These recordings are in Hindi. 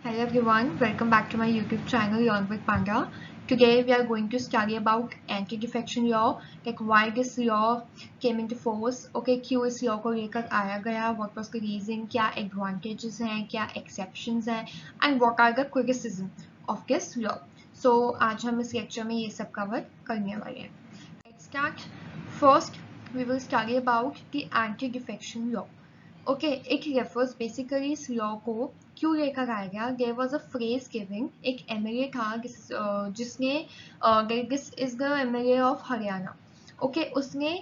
Hello everyone, welcome back to my YouTube channel Young with Panda. Today we are going to study about anti-defection law, like why this law came into force, okay, क्यों इस law को लेकर आया गया, what was the reason, क्या advantages हैं, क्या exceptions हैं, and what are the criticism of this law. So आज हम इस lecture में ये सब cover करने वाले हैं. Let's start. First, we will study about the anti-defection law. Okay, it refers basically इस law को क्यों लेकर आया गया. There was a phrase given. एक MLA था जिसने this is the MLA of Haryana. Okay, उसने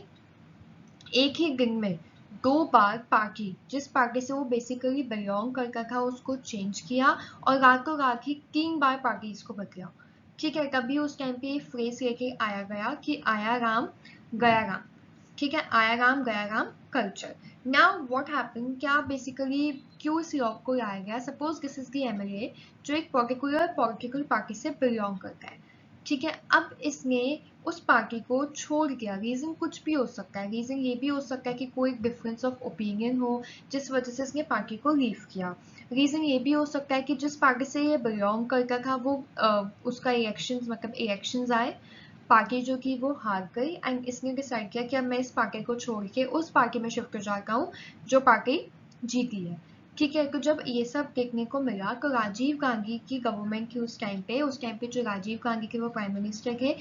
एक ही दिन में 2 बार पार्टी, जिस पार्टी से वो बेसिकली बिलोंग करता था, उसको चेंज किया और रातों रात ही 3 बार पार्टीज को बदला. ठीक है, तभी उस टाइम पे फ्रेज लेके आया गया कि आया राम गया राम. ठीक है, आया राम गया Ram culture. Now what happen, क्या बेसिकली क्यों इस लॉ को लाया गया. Suppose this is the MLA जो एक पर्टिकुलर पॉलिटिकल पार्टी से बिलोंग करता है. ठीक है, अब इसने उस पार्टी को छोड़ दिया. रीजन कुछ भी हो सकता है. रीजन ये भी हो सकता है कि कोई डिफरेंस ऑफ ओपिनियन हो जिस वजह से इसने पार्टी को लीव किया. रीजन ये भी हो सकता है कि जिस पार्टी से ये बिलोंग करता था वो उसका इलेक्शंस आए, पार्टी जो कि वो हार गई एंड इसने डिसाइड किया कि अब मैं इस पार्टी को छोड़ के उस पार्टी में शिफ्ट हो जाता हूँ जो पार्टी जीती है. ठीक है, तो जब ये सब देखने को मिला तो राजीव गांधी की गवर्नमेंट थी उस टाइम पे जो राजीव गांधी के वो प्राइम मिनिस्टर थे,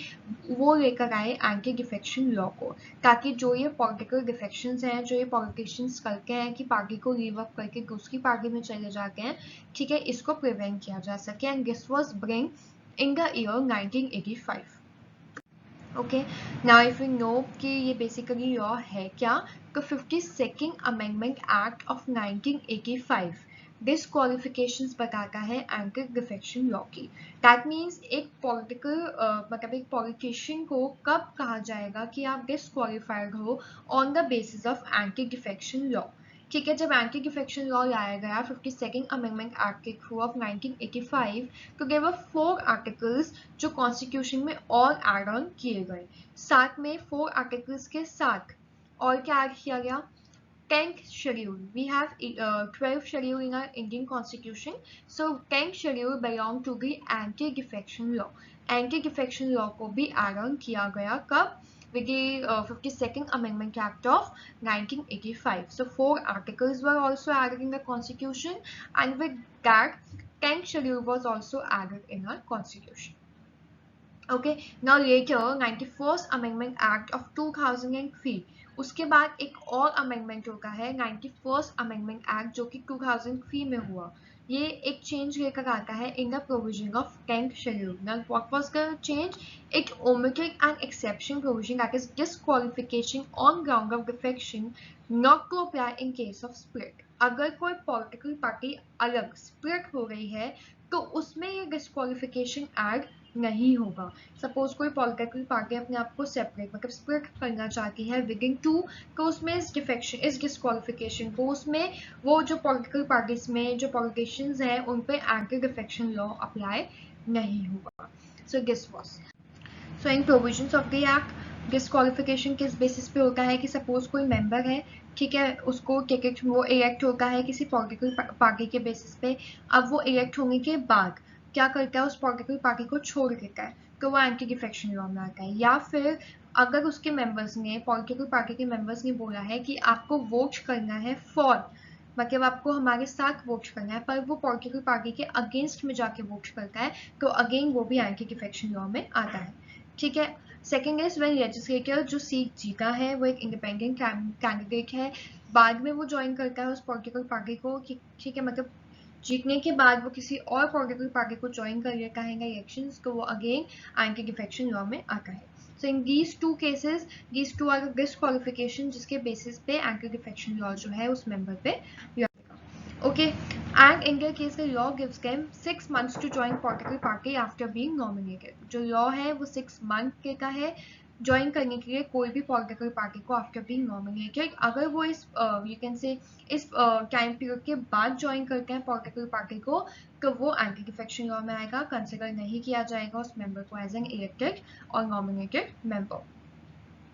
वो लेकर आए एंटी डिफेक्शन लॉ को, ताकि जो ये पॉलिटिकल डिफेक्शंस हैं, जो ये पॉलिटिशियंस करते हैं कि पार्टी को लीव अप करके दूसरी पार्टी में चले जाते हैं, ठीक है, इसको प्रिवेंट किया जा सके. And this was bring in the year 1985. Okay, now if you know कि ये बेसिकली लॉ है क्या, तो 52nd अमेंडमेंट एक्ट ऑफ 1985 डिस्क्वालिफिकेशंस बताता है एंटी डिफेक्शन लॉ की. दैट मीन्स एक पॉलिटिकल मतलब एक पॉलिटिशियन को कब कहा जाएगा कि आप डिस्क्वालिफाइड हो on the basis of anti defection law. ठीक है, जब एंटी डिफेक्शन लॉ लाया गया 52nd अमेंडमेंट एक्ट के थ्रू ऑफ 1985, तो देयर वर 4 आर्टिकल्स जो कॉन्स्टिट्यूशन में और एड ऑन किए गए. साथ में 4 आर्टिकल्स के साथ और क्या ऐड किया गया, 10th schedule. We have 12th schedule in our Indian constitution. So 10th schedule belong to the anti-defection law. Anti-defection law को भी add on किया गया कब, with the 52nd Amendment Act of 1985. So 4 articles were also added in the constitution, and with that 10th schedule was also added in our constitution. Okay, now later 91st Amendment Act of 2003, उसके बाद एक और अमेंडमेंट होता है 91st अमेंडमेंट एक्ट जो कि 2003 में हुआ. ये एक चेंज लेकर आता है in the provision of 10th schedule. Now what was the change, it omitted an exception provision that is disqualification on ground of defection not to apply in case of split. अगर कोई पॉलिटिकल पार्टी अलग स्प्लिट हो रही है तो उसमें ये डिस्क्वालिफिकेशन ऐड नहीं होगा. सपोज कोई पॉलिटिकल पार्टी अपने आप को सेपरेट मतलब स्प्लिट करना चाहती है विद इन 2, तो उसमें इस डिफेक्शन इस डिस्क्वालिफिकेशन को उसमें वो जो पॉलिटिकल पार्टीज में जो पॉलिटिशियंस हैं उन पे एंटी डिफेक्शन लॉ अप्लाई नहीं होगा. So this was so in provisions of the act disqualification किस बेसिस पे होता है कि सपोज कोई मेंबर है, ठीक है, उसको टिकट वो इलेक्ट होता है किसी पॉलिटिकल पार्टी के बेसिस पे. अब वो इलेक्ट होने के बाद क्या करता है, उस पॉलिटिकल पार्टी को छोड़ देता है, तो वो एंटी डिफेक्शन लॉ में आता है. या फिर अगर उसके मेंबर्स ने पॉलिटिकल पार्टी के मेंबर्स ने बोला है कि आपको वोट करना है फॉर, मतलब आपको हमारे साथ वोट करना है, पर वो पॉलिटिकल पार्टी के अगेंस्ट में जाके वोट करता है, तो अगेन वो भी एंटी डिफेक्शन लॉ में आता है. ठीक है, सेकेंड इज व्हेन लेजिस्लेटर जो सीट जीता है वो एक इंडिपेंडेंट कैंडिडेट है, बाद में वो ज्वाइन करता है उस पॉलिटिकल पार्टी को. ठीक है, मतलब जीतने के बाद वो किसी और पॉलिटिकल पार्टी को ज्वाइन कर लेता है इलेक्शंस, तो वो अगेन एंटी डिफेक्शन लॉ में आता है. So in these 2 cases, these 2 are disqualification जिसके बेसिस पे एंटी डिफेक्शन लॉ जो है उस मेंबर पे लगेगा. Okay, and in their case the law gives them 6 months to join political party after being nominated. जो लॉ है वो 6 month देता है ज्वाइन करने के लिए कोई भी पॉलिटिकल पार्टी को आफ्टर बीइंग नॉमिनेटेड. अगर वो इस यू कैन से इस टाइम पीरियड के बाद ज्वाइन करते हैं पॉलिटिकल पार्टी को, तो वो एंटी डिफेक्शन लॉ में आएगा, कंसिडर नहीं किया जाएगा उस मेंबर को एज एन इलेक्टेड और nominated member.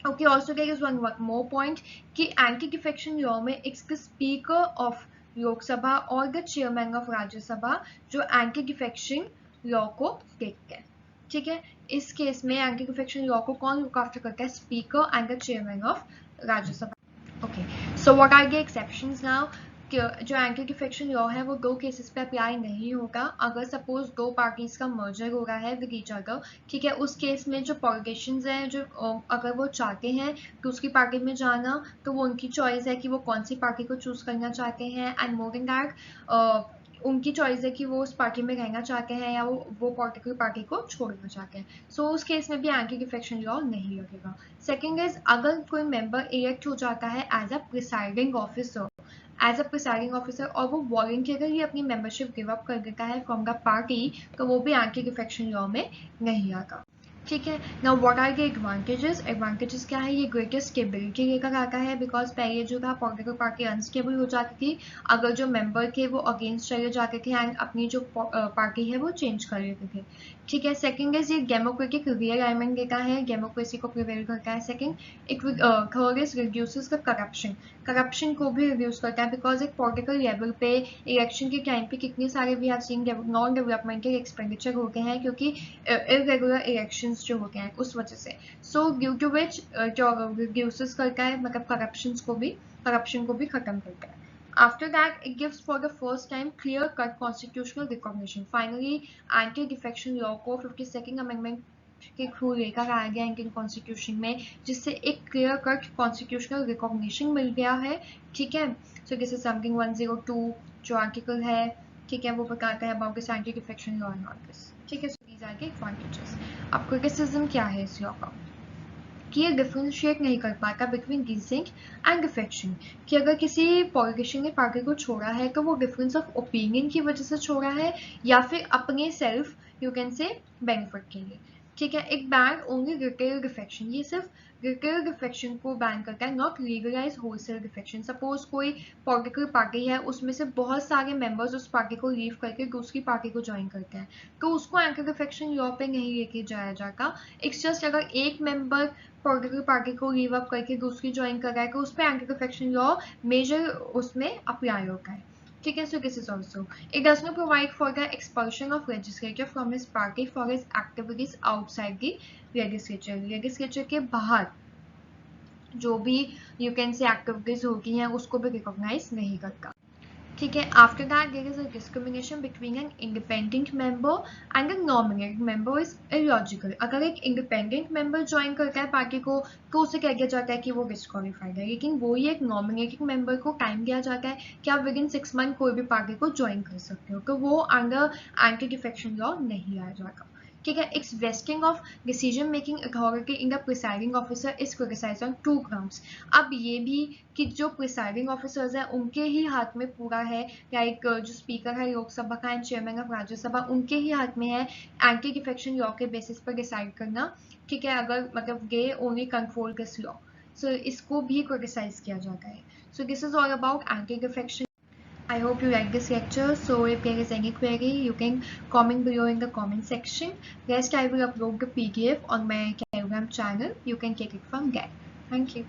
Okay, also there is one more point कि एंटी डिफेक्शन लॉ में it's the speaker of Lok Sabha और द चेयरमैन ऑफ राज्यसभा जो एंटी डिफेक्शन लॉ को देखते हैं। ठीक है, इस केस में एंटी डिफेक्शन लॉ को कौन लुक आफ्टर करता है? Speaker and the chairman of Rajya Sabha. Okay, so what are the exceptions now? जो एंटी डिफेक्शन लॉ है वो दो केसेस पे अप्लाई नहीं होगा। अगर सपोज दो पार्टीज का मर्जर हो रहा है विद ईच अदर, ठीक है, उस केस में जो पॉलिटिशियंस हैं जो अगर वो चाहते हैं दूसरी पार्टी में जाना तो वो उनकी चॉइस है कि वो कौन सी पार्टी को चूज करना चाहते हैं, एंड मोर देन दैट उनकी चॉइस है कि वो उस पार्टी में रहना चाहते हैं या वो पर्टिकुलर पार्टी को छोड़ना चाहते हैं। सो उस केस में भी एंटी डिफेक्शन लॉ नहीं लगेगा। सेकेंड इज, अगर कोई मेंबर इलेक्ट हो जाता है एज अ प्रिसाइडिंग ऑफिसर और वो वॉलंटियरली अपनी मेंबरशिप गिव अप कर देता है फ्रॉम द पार्टी, तो वो भी एंटी डिफेक्शन लॉ में नहीं आता। ठीक है, now what are the advantages क्या है? ये ग्रेटर स्टेबिलिटी लेकर आता है, बिकॉज पहले जो था पॉलिटिकल पार्टी अनस्टेबल हो जाती थी अगर जो मेंबर थे वो अगेंस्ट चले जाते थे एंड अपनी जो पार्टी है वो चेंज कर लेते थे। ठीक है, सेकंड इज ये डेमोक्रेटिक रीअलाइनमेंट देता है, डेमोक्रेसी को प्रिवेल करता है। Second, third is reduces the corruption को भी रिड्यूस करता है, बिकॉज एक पॉलिटिकल लेवल पे इलेक्शन के टाइम पे कितने सारे we have seen non developmental expenditure होते हैं क्योंकि इरेगुलर इलेक्शंस जो होते हैं उस वजह से। सो ड्यू टू विच जो रिड्यूसेस करता है, मतलब करप्शन को भी खत्म करता है। After that, it gives for the first time clear-cut constitutional recognition. Finally, anti-defection law को 52nd अमेंडमेंट के थ्रू लेकर आया गया इंडियन कॉन्स्टिट्यूशन में, जिससे एक क्लियर कट कॉन्स्टिट्यूशनल रिकॉग्निशन मिल गया है। ठीक है, सो दिस इज समथिंग 102 जो आर्टिकल है, ठीक है, वो बताता है about this anti defection law and all this. ठीक है, so these are the advantages. अब क्रिटिसिज्म क्या है इस लॉ का? कि ये डिफ्रेंशिएट नहीं कर पाता बिटवीन डिसेंट एंड डिफेक्शन, कि अगर किसी पॉलिटिशियन ने पार्टी को छोड़ा है तो वो डिफरेंस ऑफ ओपिनियन की वजह से छोड़ा है या फिर अपने self you can say benefit के लिए। ठीक है, एक बैन ओनली रिटेल डिफेक्शन, ये सिर्फ रिटेल डिफेक्शन को बैन करता है, not legalize wholesale defection. Suppose कोई पॉलिटिकल पार्टी है, उसमें से बहुत सारे मेंबर्स उस पार्टी को लीव करके दूसरी पार्टी को ज्वाइन करते हैं, तो उसको एंटी डिफेक्शन लॉ पे नहीं लेके जाया जाता। इट्स जस्ट अगर एक मेंबर पॉलिटिकल पार्टी को लीव अप करके दूसरी ज्वाइन कर रहा है तो उस पर एंटी डिफेक्शन लॉ मेजर उसमें अप्लाई होता है। ठीक है, so this is also, it does not provide for the expulsion of legislator from his party for his activities outside the legislature के बाहर जो भी you can say activities होती हैं उसको भी रिकॉग्नाइज नहीं करता। ठीक है, after that there is a discrimination between an independent member and a nominated member is illogical. अगर एक इंडिपेंडेंट मेंबर ज्वाइन करता है पार्टी को तो उसे कह दिया जाता है कि वो डिस्क्वालीफाइड है, लेकिन वही एक नॉमिनेटेड मेंबर को टाइम दिया जाता है कि आप विद इन 6 मंथ कोई भी पार्टी को ज्वाइन कर सकते हो, तो वो अंडर एंटी डिफेक्शन लॉ नहीं आया जाएगा। ठीक है, it's wasting of decision making authority in the presiding officer is criticised on 2 grounds. अब ये भी कि जो प्रिसाइडिंग ऑफिसर्स हैं उनके ही हाथ में पूरा है, लाइक जो स्पीकर है लोकसभा का एंड चेयरमैन ऑफ राज्यसभा उनके ही हाथ में है एंटी डिफेक्शन लॉ के बेसिस पर डिसाइड करना। ठीक है, अगर मतलब they only control this law, so इसको भी क्रिटिसाइज किया जाता है। So this is all about anti defection. I hope you like this lecture. So if there is any query, you can comment below in the comment section. Rest I will upload the PDF on my Telegram channel. You can take it from there. Thank you.